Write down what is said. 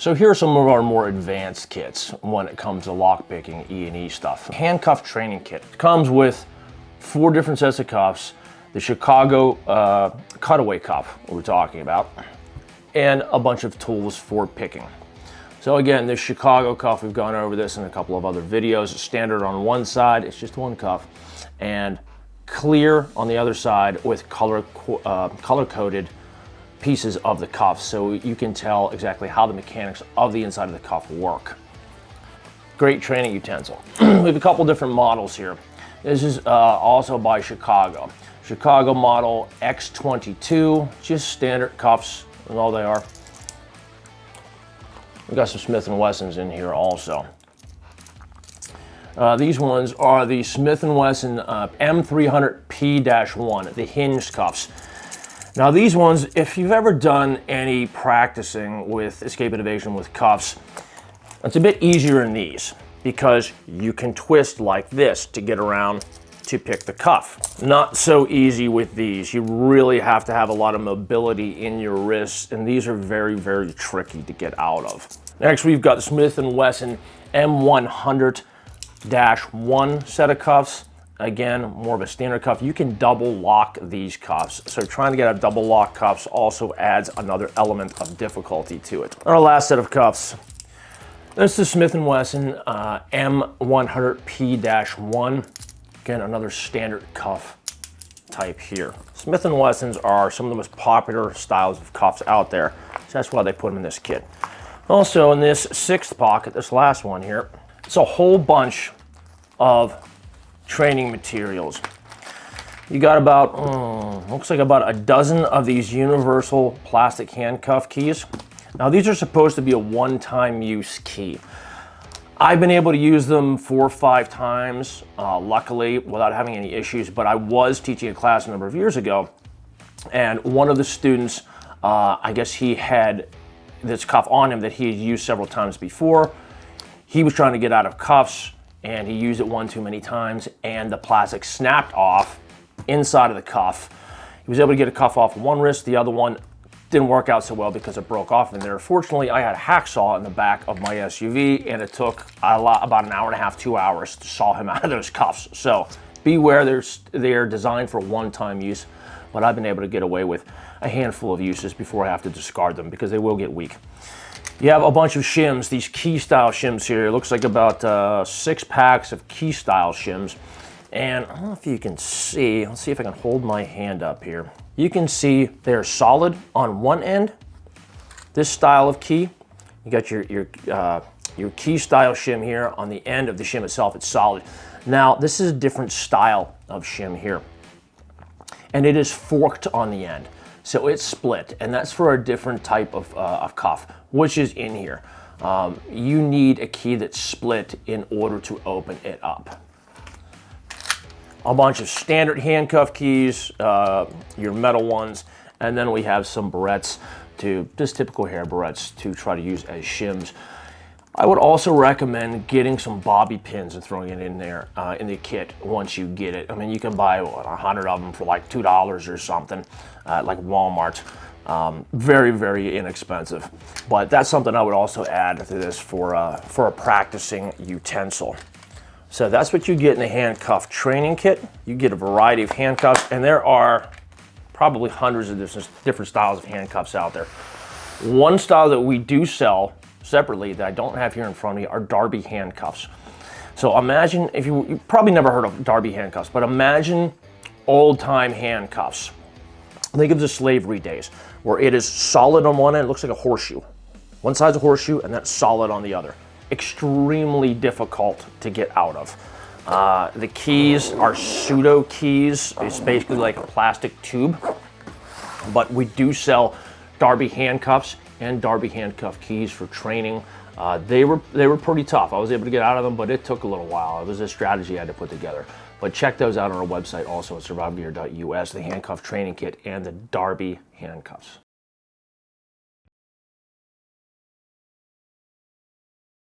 So here are some of our more advanced kits when it comes to lockpicking E&E stuff. Handcuff Training Kit comes with 4 different sets of cuffs, the Chicago cutaway cuff we're talking about, and a bunch of tools for picking. So again, this Chicago cuff, we've gone over this in a couple of other videos. Standard on one side, it's just one cuff, and clear on the other side with color-coded pieces of the cuff, so you can tell exactly how the mechanics of the inside of the cuff work. Great training utensil. We have a couple different models here. This is also by Chicago. Chicago Model X22, just standard cuffs, that's all they are. We've got some Smith & Wessons in here also. These ones are the Smith & Wesson M300P-1, the hinged cuffs. Now these ones, if you've ever done any practicing with escape and evasion with cuffs, it's a bit easier in these because you can twist like this to get around to pick the cuff. Not so easy with these. You really have to have a lot of mobility in your wrists, and these are very, very tricky to get out of. Next, we've got the Smith & Wesson M100-1 set of cuffs. Again, more of a standard cuff. You can double lock these cuffs. So trying to get a double lock cuffs also adds another element of difficulty to it. Our last set of cuffs. This is the Smith & Wesson M100P-1. Again, another standard cuff type here. Smith & Wessons are some of the most popular styles of cuffs out there. So that's why they put them in this kit. Also in this 6th pocket, this last one here, it's a whole bunch of training materials. You got about, looks like about a dozen of these universal plastic handcuff keys. Now these are supposed to be a one-time use key. I've been able to use them 4 or 5 times, luckily, without having any issues, but I was teaching a class a number of years ago, and one of the students, I guess he had this cuff on him that he had used several times before. He was trying to get out of cuffs, and he used it one too many times, and the plastic snapped off inside of the cuff. He was able to get a cuff off one wrist, the other one didn't work out so well because it broke off in there. Fortunately, I had a hacksaw in the back of my SUV, and it took about an hour and a half, 2 hours to saw him out of those cuffs. So beware, they're designed for one-time use, but I've been able to get away with a handful of uses before I have to discard them because they will get weak. You have a bunch of shims, these key style shims here. It looks like about 6 packs of key style shims. And I don't know if you can see, let's see if I can hold my hand up here. You can see they're solid on one end. This style of key, you got your key style shim here on the end of the shim itself, it's solid. Now, this is a different style of shim here. And it is forked on the end. So it's split, and that's for a different type of cuff, which is in here. You need a key that's split in order to open it up. A bunch of standard handcuff keys, your metal ones, and then we have some barrettes, just typical hair barrettes to try to use as shims. I would also recommend getting some bobby pins and throwing it in there in the kit once you get it. I mean, you can buy 100 of them for like $2 or something, like Walmart. Very, very inexpensive. But that's something I would also add to this for a practicing utensil. So that's what you get in the Handcuff Training Kit. You get a variety of handcuffs, and there are probably hundreds of different styles of handcuffs out there. One style that we do sell separately that I don't have here in front of me are Derby handcuffs. So imagine, if you probably never heard of Derby handcuffs, but imagine old-time handcuffs. Think of the slavery days, where it is solid on one end, it looks like a horseshoe. One side's a horseshoe, and that's solid on the other. Extremely difficult to get out of. The keys are pseudo keys. It's basically like a plastic tube, but we do sell Derby handcuffs and Derby handcuff keys for training. They were pretty tough. I was able to get out of them, but it took a little while. It was a strategy I had to put together. But check those out on our website also at survivalgear.us, the Handcuff Training Kit and the Derby handcuffs.